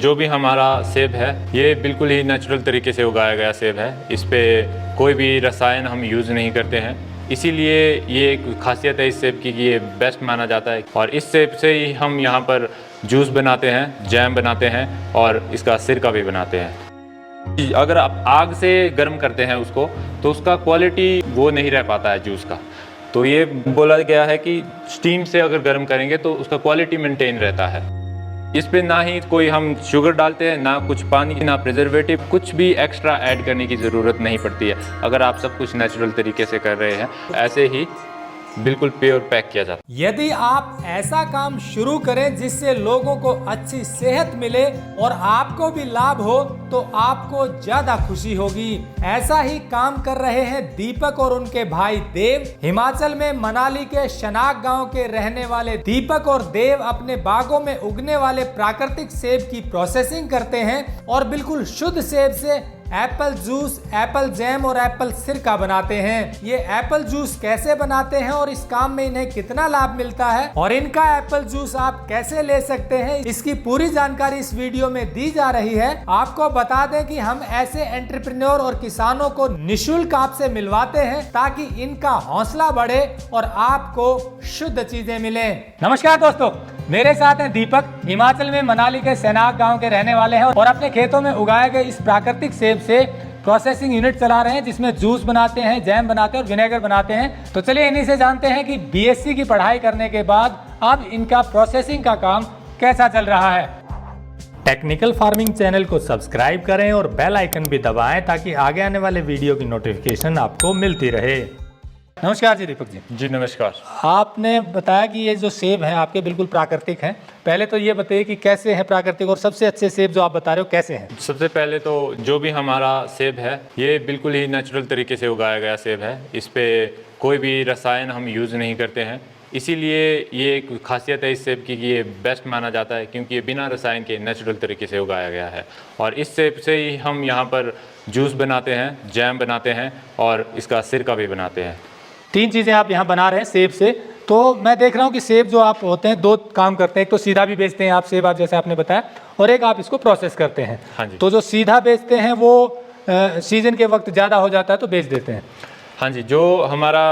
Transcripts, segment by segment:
जो भी हमारा सेब है ये बिल्कुल ही नेचुरल तरीके से उगाया गया सेब है। इस पे कोई भी रसायन हम यूज़ नहीं करते हैं, इसीलिए ये एक खासियत है इस सेब की कि ये बेस्ट माना जाता है। और इस सेब से ही हम यहाँ पर जूस बनाते हैं, जैम बनाते हैं और इसका सिरका भी बनाते हैं। अगर आप आग से गर्म करते हैं उसको तो उसका क्वालिटी वो नहीं रह पाता है जूस का। तो ये बोला गया है कि स्टीम से अगर गर्म करेंगे तो उसका क्वालिटी मेंटेन रहता है। इस पे ना ही कोई हम शुगर डालते हैं, ना कुछ पानी, ना प्रिजर्वेटिव, कुछ भी एक्स्ट्रा ऐड करने की ज़रूरत नहीं पड़ती है। अगर आप सब कुछ नेचुरल तरीके से कर रहे हैं, ऐसे ही बिल्कुल प्योर पैक किया जाता है। यदि आप ऐसा काम शुरू करें जिससे लोगों को अच्छी सेहत मिले और आपको भी लाभ हो तो आपको ज्यादा खुशी होगी। ऐसा ही काम कर रहे हैं दीपक और उनके भाई देव। हिमाचल में मनाली के शनाक गांव के रहने वाले दीपक और देव अपने बागों में उगने वाले प्राकृतिक सेब की प्रोसेसिंग करते हैं और बिल्कुल शुद्ध सेब से एप्पल जूस, एप्पल जैम और एप्पल सिरका बनाते हैं। ये एप्पल जूस कैसे बनाते हैं और इस काम में इन्हें कितना लाभ मिलता है और इनका एप्पल जूस आप कैसे ले सकते हैं, इसकी पूरी जानकारी इस वीडियो में दी जा रही है। आपको बता दें कि हम ऐसे एंटरप्रेन्योर और किसानों को निःशुल्क आपसे मिलवाते हैं ताकि इनका हौसला बढ़े और आपको शुद्ध चीजें मिले। नमस्कार दोस्तों, मेरे साथ हैं दीपक। हिमाचल में मनाली के सैनाक गांव के रहने वाले हैं और अपने खेतों में उगाए गए इस प्राकृतिक सेब से प्रोसेसिंग यूनिट चला रहे हैं जिसमें जूस बनाते हैं, जैम बनाते हैं और विनेगर बनाते हैं। तो चलिए इन्हीं से जानते हैं कि बीएससी की पढ़ाई करने के बाद अब इनका प्रोसेसिंग का काम कैसा चल रहा है। टेक्निकल फार्मिंग चैनल को सब्सक्राइब करें और बेल आइकन भी दबाएं ताकि आगे आने वाले वीडियो की नोटिफिकेशन आपको मिलती रहे। नमस्कार जी दीपक जी। जी नमस्कार। आपने बताया कि ये जो सेब हैं आपके बिल्कुल प्राकृतिक हैं। पहले तो ये बताइए कि कैसे हैं प्राकृतिक और सबसे अच्छे सेब जो आप बता रहे हो कैसे हैं। सबसे पहले तो जो भी हमारा सेब है ये बिल्कुल ही नेचुरल तरीके से उगाया गया सेब है। इस पे कोई भी रसायन हम यूज़ नहीं करते हैं, इसीलिए ये एक खासियत है इस सेब की कि ये बेस्ट माना जाता है क्योंकि ये बिना रसायन के नेचुरल तरीके से उगाया गया है। और इस सेब से ही हम यहाँ पर जूस बनाते हैं, जैम बनाते हैं और इसका सिरका भी बनाते हैं। 3 चीज़ें आप यहाँ बना रहे हैं सेब से। तो मैं देख रहा हूँ कि सेब जो आप होते हैं 2 काम करते हैं। एक तो सीधा भी बेचते हैं आप सेब, आप जैसे आपने बताया, और एक आप इसको प्रोसेस करते हैं। हाँ जी। तो जो सीधा बेचते हैं वो सीजन के वक्त ज़्यादा हो जाता है तो बेच देते हैं। हाँ जी, जो हमारा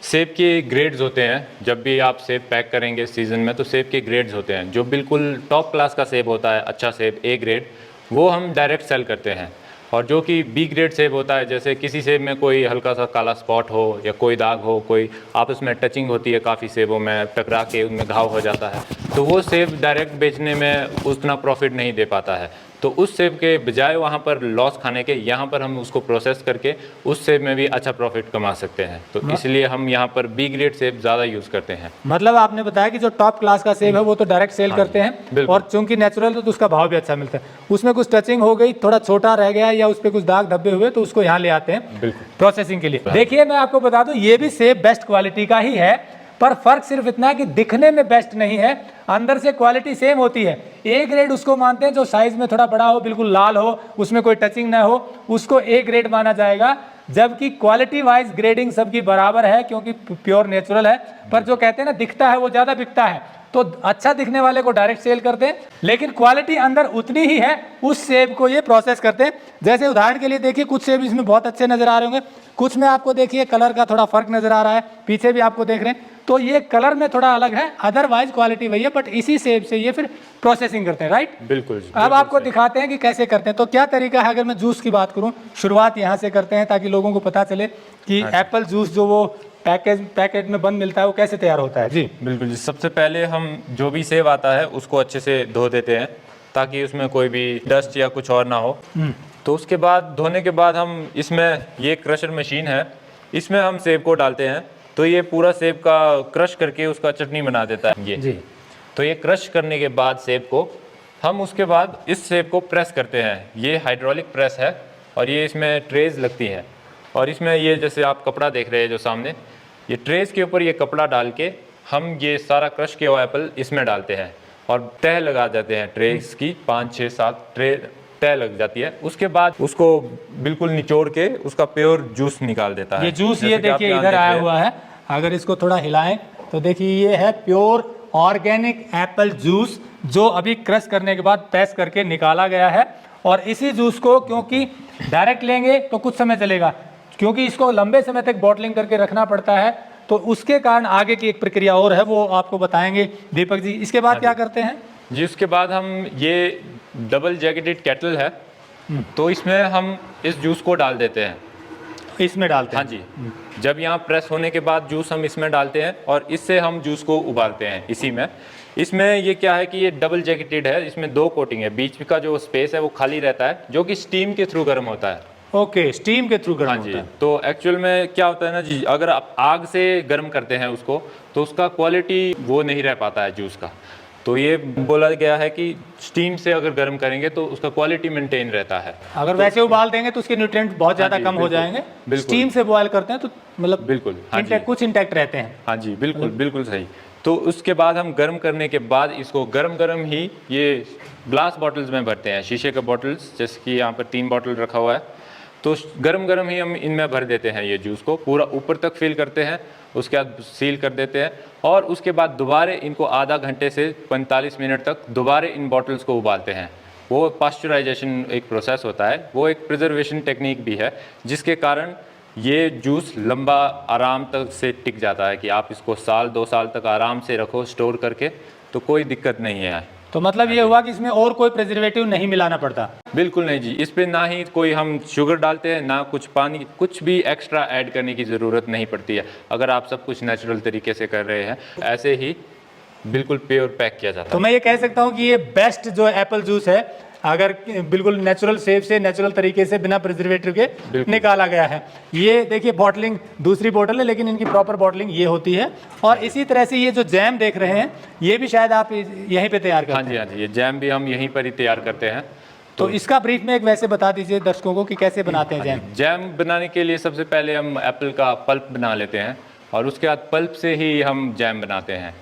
सेब के ग्रेड्स होते हैं, जब भी आप सेब पैक करेंगे सीज़न में तो सेब के ग्रेड्स होते हैं। जो बिल्कुल टॉप क्लास का सेब होता है, अच्छा सेब ए ग्रेड, वो हम डायरेक्ट सेल करते हैं। और जो कि बी ग्रेड सेब होता है, जैसे किसी सेब में कोई हल्का सा काला स्पॉट हो या कोई दाग हो, कोई आपस में टचिंग होती है काफ़ी सेबों में, टकरा के उनमें घाव हो जाता है, तो वो सेब डायरेक्ट बेचने में उतना प्रॉफिट नहीं दे पाता है। तो उस सेब के बजाय वहाँ पर लॉस खाने के, यहाँ पर हम उसको प्रोसेस करके उस सेब में भी अच्छा प्रॉफिट कमा सकते हैं। तो इसलिए हम यहाँ पर बी ग्रेड सेब ज़्यादा यूज़ करते हैं। मतलब आपने बताया कि जो टॉप क्लास का सेब है वो तो डायरेक्ट सेल करते हैं और चूंकि नेचुरल तो उसका भाव भी अच्छा मिलता है। उसमें कुछ टचिंग हो गई, थोड़ा छोटा रह गया या उस पर कुछ दाग धब्बे हुए तो उसको यहाँ ले आते हैं प्रोसेसिंग के लिए। देखिए मैं आपको बता दूं ये भी सेब बेस्ट क्वालिटी का ही है, पर फर्क सिर्फ इतना है कि दिखने में बेस्ट नहीं है, अंदर से क्वालिटी सेम होती है। ए ग्रेड उसको मानते हैं जो साइज में थोड़ा बड़ा हो, बिल्कुल लाल हो, उसमें कोई टचिंग ना हो, उसको ए ग्रेड माना जाएगा। जबकि क्वालिटी वाइज ग्रेडिंग सबकी बराबर है क्योंकि प्योर नेचुरल है। पर जो कहते हैं ना दिखता है वो ज़्यादा बिकता है, तो अच्छा दिखने वाले को डायरेक्ट सेल करते हैं, लेकिन क्वालिटी अंदर उतनी ही है उस सेब को ये प्रोसेस करते हैं। जैसे उदाहरण के लिए देखिए कुछ सेब इसमें बहुत अच्छे नजर आ रहे होंगे, कुछ में आपको देखिए कलर का थोड़ा फर्क नजर आ रहा है, पीछे भी आपको देख रहे हैं, तो ये कलर में थोड़ा अलग है, अदरवाइज क्वालिटी वही है। बट इसी सेब से ये फिर प्रोसेसिंग करते हैं, राइट? बिल्कुल। अब आपको दिखाते हैं कि कैसे करते हैं। तो क्या तरीका है, अगर मैं जूस की बात करूं, शुरुआत यहाँ से करते हैं ताकि लोगों को पता चले कि एप्पल जूस जो वो पैकेट में बंद मिलता है वो कैसे तैयार होता है। जी बिल्कुल जी। सबसे पहले हम जो भी सेब आता है उसको अच्छे से धो देते हैं ताकि उसमें कोई भी डस्ट या कुछ और ना हो। तो उसके बाद धोने के बाद हम इसमें, ये क्रशर मशीन है, इसमें हम सेब को डालते हैं तो ये पूरा सेब का क्रश करके उसका चटनी बना देता है ये जी। तो ये क्रश करने के बाद सेब को हम उसके बाद इस सेब को प्रेस करते हैं। ये हाइड्रोलिक प्रेस है और ये इसमें ट्रेज लगती है और इसमें ये जैसे आप कपड़ा देख रहे हैं जो सामने, ये ट्रेस के ऊपर ये कपड़ा डाल के हम ये सारा क्रश किया हुआ एप्पल इसमें डालते हैं और तह लगा जाते हैं। ट्रेस की 5, 6, 7 ट्रे तय लग जाती है। उसके बाद उसको बिल्कुल निचोड़ के उसका प्योर जूस निकाल देता है। ये जूस ये देखिए इधर आया हुआ है, अगर इसको थोड़ा हिलाएं तो देखिए ये है प्योर ऑर्गेनिक एप्पल जूस जो अभी क्रश करने के बाद प्रेस करके निकाला गया है। और इसी जूस को क्योंकि डायरेक्ट लेंगे तो कुछ समय चलेगा, क्योंकि इसको लंबे समय तक बॉटलिंग करके रखना पड़ता है, तो उसके कारण आगे की एक प्रक्रिया और है, वो आपको बताएंगे दीपक जी। इसके बाद क्या करते हैं जी? उसके बाद हम ये डबल जैकेटेड केटल है, तो इसमें हम इस जूस को डाल देते हैं। इसमें डालते हैं? हाँ जी, जब यहाँ प्रेस होने के बाद जूस हम इसमें डालते हैं और इससे हम जूस को उबालते हैं इसी में। इसमें ये क्या है कि ये डबल जैकेटेड है, इसमें 2 कोटिंग है, बीच का जो स्पेस है वो खाली रहता है, जो कि स्टीम के थ्रू गर्म होता है। ओके, स्टीम के थ्रू गर्म हाँ होता जी, है। तो एक्चुअल में क्या होता है ना जी, अगर आप आग से गर्म करते हैं उसको तो उसका क्वालिटी वो नहीं रह पाता है जूस का। तो ये बोला गया है कि स्टीम से अगर गर्म करेंगे तो उसका क्वालिटी मेंटेन रहता है। अगर वैसे उबाल देंगे तो उसके न्यूट्रिएंट बहुत ज़्यादा जी, कम हो बिल्कुल, जाएंगे। बिल्कुल। स्टीम से बॉयल करते हैं तो मतलब बिल्कुल, हाँ जी, कुछ इंटैक्ट रहते हैं। हाँ जी, बिल्कुल बिल्कुल सही। तो उसके बाद हम गर्म करने के बाद इसको गरम गरम ही ये ग्लास बॉटल्स में भरते हैं, शीशे के बॉटल्स, जैसे कि यहाँ पर 3 बॉटल रखा हुआ है, तो गरम गरम ही हम इनमें भर देते हैं। ये जूस को पूरा ऊपर तक फिल करते हैं, उसके बाद सील कर देते हैं और उसके बाद दोबारा इनको आधा घंटे से 45 मिनट तक दोबारा इन बॉटल्स को उबालते हैं। वो पास्चराइजेशन एक प्रोसेस होता है, वो एक प्रिजर्वेशन टेक्निक भी है, जिसके कारण ये जूस लंबा आराम तक से टिक जाता है कि आप इसको साल 2 साल तक आराम से रखो स्टोर करके, तो कोई दिक्कत नहीं है। तो मतलब ये हुआ कि इसमें और कोई प्रिजर्वेटिव नहीं मिलाना पड़ता? बिल्कुल नहीं जी, इस पे ना ही कोई हम शुगर डालते हैं, ना कुछ पानी, कुछ भी एक्स्ट्रा ऐड करने की ज़रूरत नहीं पड़ती है। अगर आप सब कुछ नेचुरल तरीके से कर रहे हैं, ऐसे ही बिल्कुल प्योर पैक किया जाता है। तो मैं ये कह सकता हूँ कि ये बेस्ट जो एप्पल जूस है, अगर बिल्कुल नेचुरल सेब से नेचुरल तरीके से बिना प्रिजर्वेटिव के निकाला गया है। ये देखिए बॉटलिंग दूसरी बॉटल है, लेकिन इनकी प्रॉपर बॉटलिंग ये होती है। और इसी तरह से ये जो जैम देख रहे हैं, ये भी शायद आप यहीं पे तैयार करते हैं? हाँ जी, हाँ जी, ये जैम भी हम यहीं पर ही तैयार करते हैं। तो इसका ब्रीफ में एक वैसे बता दीजिए दर्शकों को कि कैसे बनाते हैं जैम। जैम बनाने के लिए सबसे पहले हम एप्पल का पल्प बना लेते हैं और उसके बाद पल्प से ही हम जैम बनाते हैं।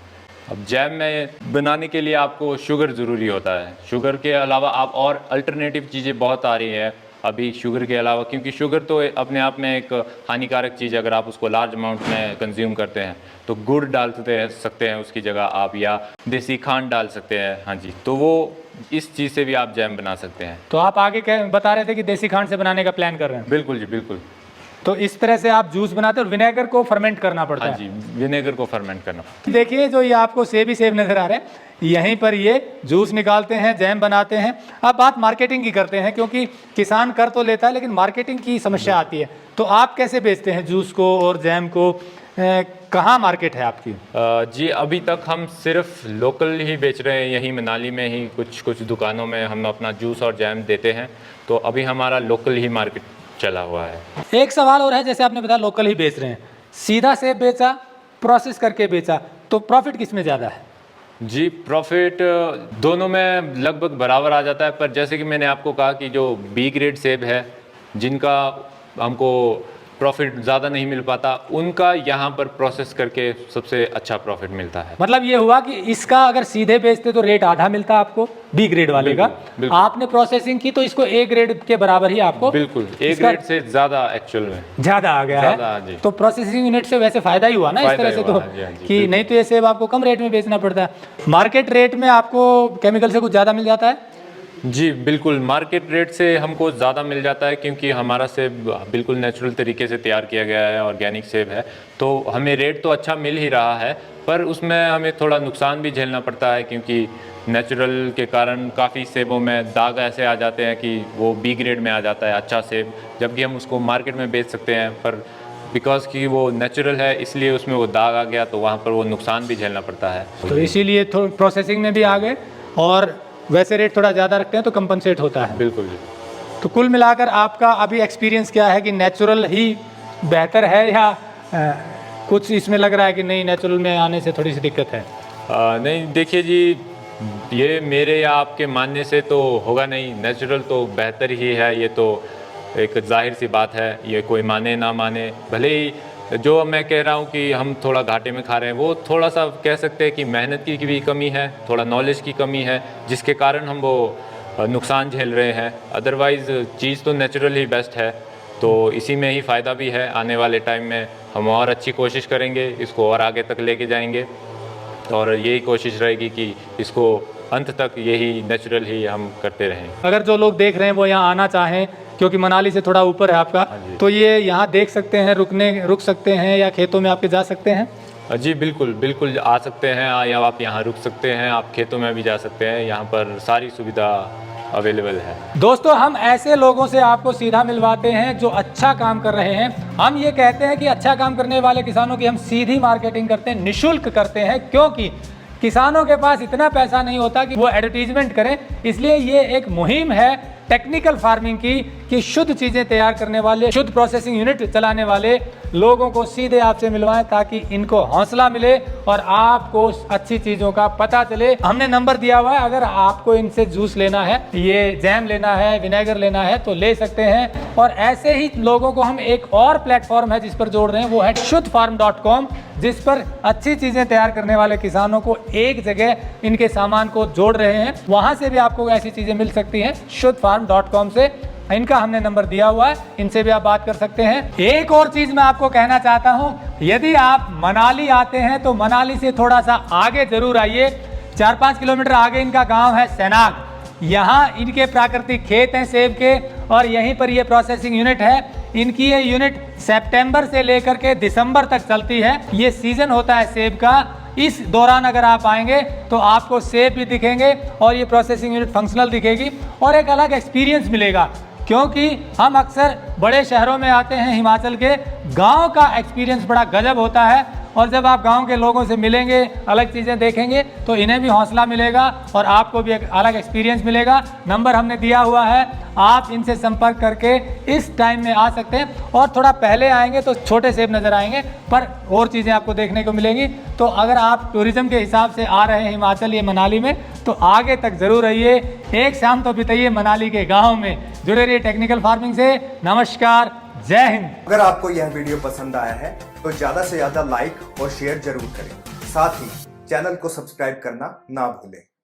अब जैम में बनाने के लिए आपको शुगर ज़रूरी होता है। शुगर के अलावा आप और अल्टरनेटिव चीज़ें बहुत आ रही हैं अभी शुगर के अलावा, क्योंकि शुगर तो अपने आप में एक हानिकारक चीज़ है। अगर आप उसको लार्ज अमाउंट में कंज्यूम करते हैं तो गुड़ डाल सकते हैं उसकी जगह आप, या देसी खांड डाल सकते हैं। हाँ जी, तो वो इस चीज़ से भी आप जैम बना सकते हैं। तो आप आगे बता रहे थे कि देसी खांड से बनाने का प्लान कर रहे हैं? बिल्कुल जी, बिल्कुल। तो इस तरह से आप जूस बनाते हैं और विनेगर को फर्मेंट करना पड़ता है? हाँ जी, विनेगर को फर्मेंट करना। देखिए जो ये आपको सेब ही सेब नजर आ रहे हैं, यहीं पर ये जूस निकालते हैं, जैम बनाते हैं। अब बात मार्केटिंग की करते हैं, क्योंकि किसान कर तो लेता है लेकिन मार्केटिंग की समस्या आती है। तो आप कैसे बेचते हैं जूस को और जैम को? कहाँ मार्केट है आपकी? जी, अभी तक हम सिर्फ लोकल ही बेच रहे हैं, यहीं मनाली में ही कुछ दुकानों में हम अपना जूस और जैम देते हैं। तो अभी हमारा लोकल ही मार्केट चला हुआ है। एक सवाल और है, जैसे आपने बताया लोकल ही बेच रहे हैं, सीधा सेब बेचा, प्रोसेस करके बेचा, तो प्रॉफिट किस में ज़्यादा है? जी, प्रॉफिट दोनों में लगभग बराबर आ जाता है, पर जैसे कि मैंने आपको कहा कि जो बी ग्रेड सेब है, जिनका हमको प्रॉफिट ज़्यादा नहीं मिल पाता, उनका यहाँ पर प्रोसेस करके सबसे अच्छा प्रॉफिट मिलता है। मतलब ये हुआ कि इसका अगर सीधे बेचते तो रेट आधा मिलता आपको बी ग्रेड वाले का, आपने प्रोसेसिंग की तो इसको ए ग्रेड के बराबर ही आपको, बिल्कुल ए ग्रेड से ज़्यादा एक्चुअल में ज़्यादा आ गया है। तो प्रोसेसिंग यूनिट से वैसे फायदा ही हुआ ना इस तरह से, तो कि नहीं तो ये सेब आपको कम रेट में बेचना पड़ता है। मार्केट रेट में आपको केमिकल से कुछ ज़्यादा मिल जाता है? जी बिल्कुल, मार्केट रेट से हमको ज़्यादा मिल जाता है, क्योंकि हमारा सेब बिल्कुल नेचुरल तरीके से तैयार किया गया है, ऑर्गेनिक सेब है, तो हमें रेट तो अच्छा मिल ही रहा है, पर उसमें हमें थोड़ा नुकसान भी झेलना पड़ता है, क्योंकि नेचुरल के कारण काफ़ी सेबों में दाग ऐसे आ जाते हैं कि वो बी ग्रेड में आ जाता है अच्छा सेब, जबकि हम उसको मार्केट में बेच सकते हैं, पर बिकॉज कि वो नेचुरल है इसलिए उसमें वो दाग आ गया, तो वहाँ पर वो नुकसान भी झेलना पड़ता है। तो इसीलिए थोड़ा प्रोसेसिंग में भी आ गए, और वैसे रेट थोड़ा ज़्यादा रखते हैं तो कंपनसेट होता है। बिल्कुल जी। तो कुल मिलाकर आपका अभी एक्सपीरियंस क्या है कि नेचुरल ही बेहतर है, या कुछ इसमें लग रहा है कि नहीं नेचुरल में आने से थोड़ी सी दिक्कत है? नहीं, देखिए जी, ये मेरे या आपके मानने से तो होगा नहीं, नेचुरल तो बेहतर ही है, ये तो एक जाहिर सी बात है, ये कोई माने ना माने। भले ही जो मैं कह रहा हूँ कि हम थोड़ा घाटे में खा रहे हैं, वो थोड़ा सा कह सकते हैं कि मेहनत की भी कमी है, थोड़ा नॉलेज की कमी है, जिसके कारण हम वो नुकसान झेल रहे हैं। अदरवाइज़ चीज़ तो नेचुरल ही बेस्ट है, तो इसी में ही फ़ायदा भी है। आने वाले टाइम में हम और अच्छी कोशिश करेंगे, इसको और आगे तक लेके जाएंगे। और यही कोशिश रहेगी कि इसको अंत तक यही नेचुरल ही हम करते रहें। अगर जो लोग देख रहे हैं वो यहाँ आना चाहें, क्योंकि मनाली से थोड़ा ऊपर है आपका, तो ये यहाँ देख सकते हैं, रुक सकते हैं या खेतों में आपके जा सकते हैं? जी बिल्कुल बिल्कुल आ सकते हैं, या आप यहाँ रुक सकते हैं, आप खेतों में भी जा सकते हैं, यहाँ पर सारी सुविधा अवेलेबल है। दोस्तों, हम ऐसे लोगों से आपको सीधा मिलवाते हैं जो अच्छा काम कर रहे हैं। हम ये कहते हैं कि अच्छा काम करने वाले किसानों की हम सीधी मार्केटिंग करते हैं, निःशुल्क करते हैं, क्योंकि किसानों के पास इतना पैसा नहीं होता कि वो एडवर्टीजमेंट करें। इसलिए ये एक मुहिम है टेक्निकल फार्मिंग की कि शुद्ध चीज़ें तैयार करने वाले, शुद्ध प्रोसेसिंग यूनिट चलाने वाले लोगों को सीधे आपसे मिलवाएं, ताकि इनको हौसला मिले और आपको अच्छी चीज़ों का पता चले। हमने नंबर दिया हुआ है, अगर आपको इनसे जूस लेना है, ये जैम लेना है, विनेगर लेना है तो ले सकते हैं। और ऐसे ही लोगों को हम एक और प्लेटफॉर्म है जिस पर जोड़ रहे हैं, वो है शुद्धफार्म.com, जिस पर अच्छी चीज़ें तैयार करने वाले किसानों को एक जगह इनके सामान को जोड़ रहे हैं। वहाँ से भी आपको ऐसी चीज़ें मिल सकती हैं शुद्धफार्म.com से। इनका हमने नंबर दिया हुआ है, इनसे भी आप बात कर सकते हैं। एक और चीज़ मैं आपको कहना चाहता हूँ, यदि आप मनाली आते हैं तो मनाली से थोड़ा सा आगे जरूर आइए। 4-5 किलोमीटर आगे इनका गाँव है सैनाग। यहाँ इनके प्राकृतिक खेत हैं सेब के, और यहीं पर ये प्रोसेसिंग यूनिट है। इनकी ये यूनिट सितंबर से लेकर के दिसंबर तक चलती है। ये सीजन होता है सेब का। इस दौरान अगर आप आएंगे तो आपको सेब भी दिखेंगे और ये प्रोसेसिंग यूनिट फंक्शनल दिखेगी, और एक अलग एक्सपीरियंस मिलेगा। क्योंकि हम अक्सर बड़े शहरों में आते हैं हिमाचल के, गांव का एक्सपीरियंस बड़ा गजब होता है, और जब आप गांव के लोगों से मिलेंगे, अलग चीज़ें देखेंगे, तो इन्हें भी हौसला मिलेगा और आपको भी एक अलग एक्सपीरियंस मिलेगा। नंबर हमने दिया हुआ है, आप इनसे संपर्क करके इस टाइम में आ सकते हैं। और थोड़ा पहले आएंगे तो छोटे सेब नज़र आएंगे, पर और चीज़ें आपको देखने को मिलेंगी। तो अगर आप टूरिज़्म के हिसाब से आ रहे हैं हिमाचल, ये मनाली में, तो आगे तक ज़रूर रहिए। एक शाम तो बिताइए मनाली के गाँव में। जुड़े रहिए टेक्निकल फार्मिंग से। नमस्कार, जय हिंद। अगर आपको यह वीडियो पसंद आया है तो ज्यादा से ज्यादा लाइक और शेयर जरूर करें। साथ ही चैनल को सब्सक्राइब करना ना भूलें।